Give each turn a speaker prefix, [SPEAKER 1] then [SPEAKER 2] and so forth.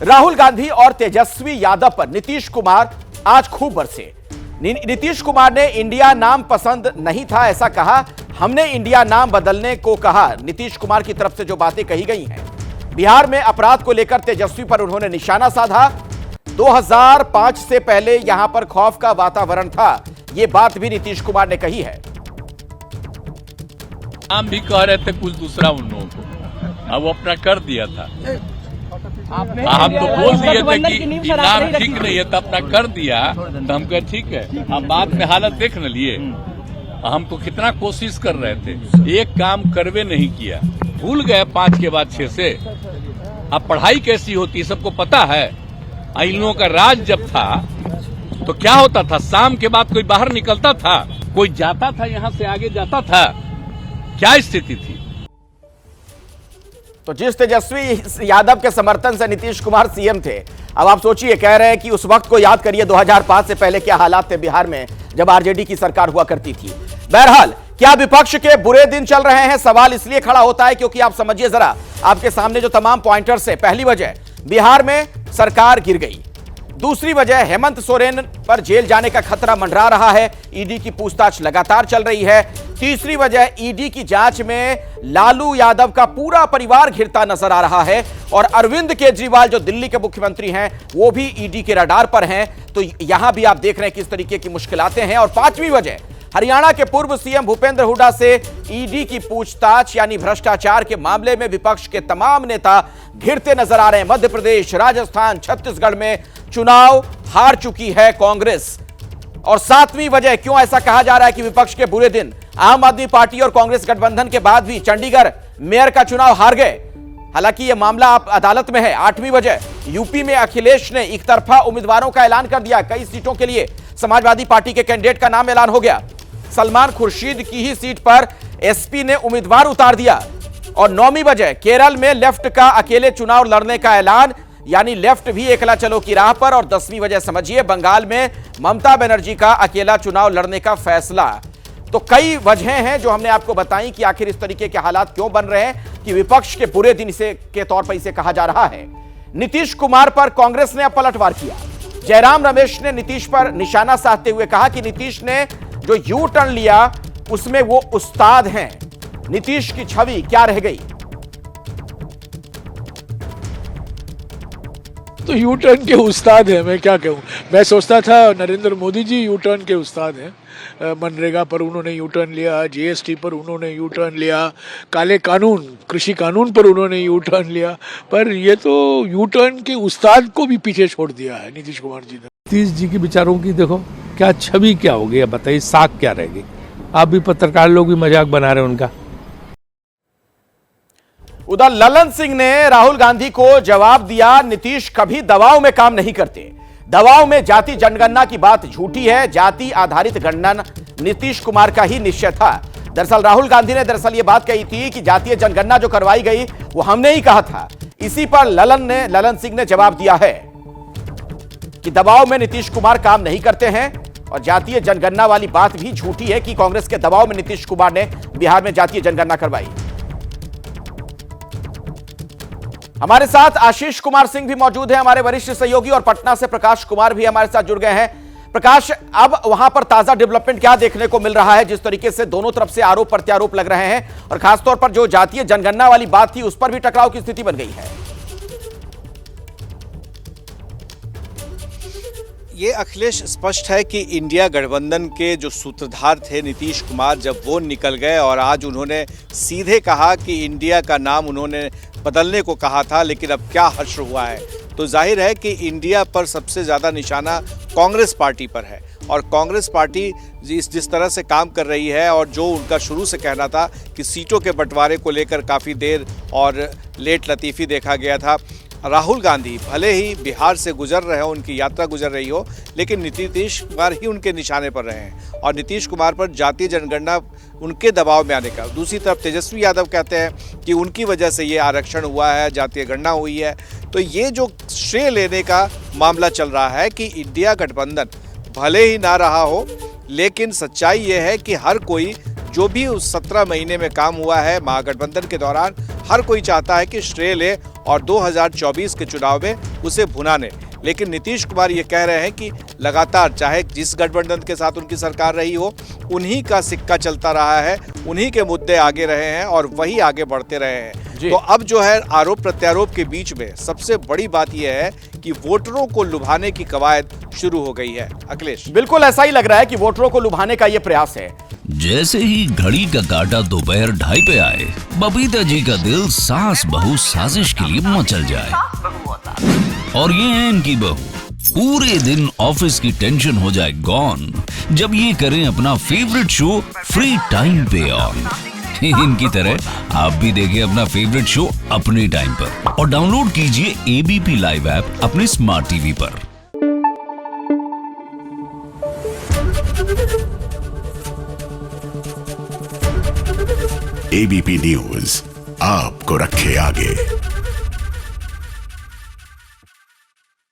[SPEAKER 1] राहुल गांधी और तेजस्वी यादव पर नीतीश कुमार आज खूब बरसे। नीतीश कुमार ने इंडिया नाम पसंद नहीं था ऐसा कहा। हमने इंडिया नाम बदलने को कहा। नीतीश कुमार की तरफ से जो बातें कही गई हैं, बिहार में अपराध को लेकर तेजस्वी पर उन्होंने निशाना साधा। 2005 से पहले यहां पर खौफ का वातावरण था, यह बात भी नीतीश कुमार ने कही है।
[SPEAKER 2] नाम भी कह रहे थे कुछ दूसरा उन लोगों को, अब वो अपना कर दिया था। हम तो बोल दिए थे कि नाम ठीक नहीं है, तो अपना कर दिया, तो हम कहे ठीक है। अब बाद में हालत देख न लिए, हम तो कितना कोशिश कर रहे थे, एक काम करवे नहीं किया, भूल गए 5 के बाद 6 से। अब पढ़ाई कैसी होती है सबको पता है। इन लोगों का राज जब था तो क्या होता था, शाम के बाद कोई बाहर निकलता था, कोई जाता था, यहां से आगे जाता था, क्या स्थिति थी।
[SPEAKER 1] तो जिस तेजस्वी यादव के समर्थन से नीतीश कुमार सीएम थे, अब आप सोचिए, कह रहे हैं कि उस वक्त को याद करिए 2005 से पहले क्या हालात थे बिहार में जब आरजेडी की सरकार हुआ करती थी। बहरहाल, क्या विपक्ष के बुरे दिन चल रहे हैं? सवाल इसलिए खड़ा होता है क्योंकि आप समझिए जरा, आपके सामने जो तमाम पॉइंटर्स है, पहली वजह बिहार में सरकार गिर गई, दूसरी वजह हेमंत सोरेन पर जेल जाने का खतरा मंडरा रहा है, ईडी की पूछताछ लगातार चल रही है, तीसरी वजह ईडी की जांच में लालू यादव का पूरा परिवार घिरता नजर आ रहा है और अरविंद केजरीवाल जो दिल्ली के मुख्यमंत्री हैं वो भी ईडी के रडार पर हैं। तो यहां भी आप देख रहे हैं किस तरीके की मुश्किलातें हैं। और पांचवी वजह, हरियाणा के पूर्व सीएम भूपेंद्र हुड्डा से ईडी की पूछताछ यानी भ्रष्टाचार के मामले में विपक्ष के तमाम नेता घिरते नजर आ रहे हैं। मध्य प्रदेश, राजस्थान, छत्तीसगढ़ में चुनाव हार चुकी है कांग्रेस। और सातवीं वजह, क्यों ऐसा कहा जा रहा है कि विपक्ष के बुरे दिन, आम आदमी पार्टी और कांग्रेस गठबंधन के बाद भी चंडीगढ़ मेयर का चुनाव हार गए, हालांकि यह मामला अब अदालत में है। आठवीं वजह, यूपी में अखिलेश ने एक तरफा उम्मीदवारों का ऐलान कर दिया, कई सीटों के लिए समाजवादी पार्टी के कैंडिडेट का नाम ऐलान हो गया। सलमान खुर्शीद की ही सीट पर एसपी ने उम्मीदवार उतार दिया। और नौवीं वजह, केरल में लेफ्ट का अकेले चुनाव लड़ने का ऐलान, यानी लेफ्ट भी एकला चलो की राह पर। और 10वीं वजह समझिए, बंगाल में ममता बनर्जी का अकेला चुनाव लड़ने का फैसला। तो कई वजहें हैं जो हमने आपको बताई कि आखिर इस तरीके के हालात क्यों बन रहे हैं कि विपक्ष के बुरे दिन इसे के तौर पर इसे कहा जा रहा है। नीतीश कुमार पर कांग्रेस ने अब पलटवार किया। जयराम रमेश ने नीतीश पर निशाना साधते हुए कहा कि नीतीश ने जो यू टर्न लिया उसमें वो उस्ताद हैं। नीतीश की छवि क्या रह गई?
[SPEAKER 3] तो यू टर्न के उस्ताद हैं, मैं क्या कहूँ। मैं सोचता था नरेंद्र मोदी जी यू टर्न के उस्ताद हैं। मनरेगा पर उन्होंने यू टर्न लिया, जीएसटी पर उन्होंने यू टर्न लिया, काले कानून, कृषि कानून पर उन्होंने यू टर्न लिया, पर ये तो यू टर्न के उस्ताद को भी पीछे छोड़ दिया है नीतीश कुमार जी ने।
[SPEAKER 4] नीतीश जी के विचारों की देखो क्या छवि क्या होगी, अब बताइए, साख क्या रहेगी। आप भी पत्रकार लोग भी मजाक बना रहे हैं उनका।
[SPEAKER 1] उधर ललन सिंह ने राहुल गांधी को जवाब दिया, नीतीश कभी दबाव में काम नहीं करते, दबाव में जाति जनगणना की बात झूठी है, जाति आधारित गणना नीतीश कुमार का ही निश्चय था। दरअसल राहुल गांधी ने यह बात कही थी कि जातीय जनगणना जो करवाई गई वो हमने ही कहा था। इसी पर ललन सिंह ने जवाब दिया है कि दबाव में नीतीश कुमार काम नहीं करते हैं और जातीय जनगणना वाली बात भी झूठी है कि कांग्रेस के दबाव में नीतीश कुमार ने बिहार में जातीय जनगणना करवाई। हमारे साथ आशीष कुमार सिंह भी मौजूद हैं, हमारे वरिष्ठ सहयोगी, और पटना से प्रकाश कुमार भी हमारे साथ जुड़ गए हैं। प्रकाश, अब वहां पर ताजा डेवलपमेंट क्या देखने को मिल रहा है, जिस तरीके से दोनों तरफ से आरोप प्रत्यारोप लग रहे हैं और खासतौर पर जो जातीय जनगणना वाली बात थी उस पर भी टकराव की स्थिति बन गई है?
[SPEAKER 5] ये अखिलेश स्पष्ट है कि इंडिया गठबंधन के जो सूत्रधार थे नीतीश कुमार, जब वो निकल गए और आज उन्होंने सीधे कहा कि इंडिया का नाम उन्होंने बदलने को कहा था, लेकिन अब क्या हश्र हुआ है, तो जाहिर है कि इंडिया पर सबसे ज़्यादा निशाना कांग्रेस पार्टी पर है। और कांग्रेस पार्टी जिस तरह से काम कर रही है और जो उनका शुरू से कहना था कि सीटों के बंटवारे को लेकर काफ़ी देर और लेट लतीफ़ी देखा गया था। राहुल गांधी भले ही बिहार से गुजर रहे हो, उनकी यात्रा गुजर रही हो, लेकिन नीतीश कुमार ही उनके निशाने पर रहे हैं और नीतीश कुमार पर जातीय जनगणना उनके दबाव में आने का। दूसरी तरफ तेजस्वी यादव कहते हैं कि उनकी वजह से ये आरक्षण हुआ है, जातीय गणना हुई है। तो ये जो श्रेय लेने का मामला चल रहा है कि इंडिया गठबंधन भले ही ना रहा हो, लेकिन सच्चाई ये है कि हर कोई जो भी उस 17 महीने में काम हुआ है महागठबंधन के दौरान, हर कोई चाहता है कि श्रेय ले और 2024 के चुनाव में उसे भुनाने। लेकिन नीतीश कुमार ये कह रहे हैं कि लगातार चाहे जिस गठबंधन के साथ उनकी सरकार रही हो, उन्हीं का सिक्का चलता रहा है, उन्हीं के मुद्दे आगे रहे हैं और वही आगे बढ़ते रहे हैं। तो अब जो है आरोप प्रत्यारोप के बीच में सबसे बड़ी बात यह है कि वोटरों को लुभाने की कवायद शुरू हो गई है। अखिलेश,
[SPEAKER 1] बिल्कुल ऐसा ही लग रहा है कि वोटरों को लुभाने का यह प्रयास है।
[SPEAKER 6] जैसे ही घड़ी का काटा दोपहर 2:30 पे आए, बबीता जी का दिल सास बहू साजिश के लिए मचल जाए। और ये है इनकी बहू, पूरे दिन ऑफिस की टेंशन हो जाए गॉन जब ये करें अपना फेवरेट शो फ्री टाइम पे ऑन। इनकी तरह आप भी देखिए अपना फेवरेट शो अपने टाइम पर और डाउनलोड कीजिए एबीपी लाइव ऐप अपने स्मार्ट टीवी पर।
[SPEAKER 7] एबीपी न्यूज आपको रखे आगे।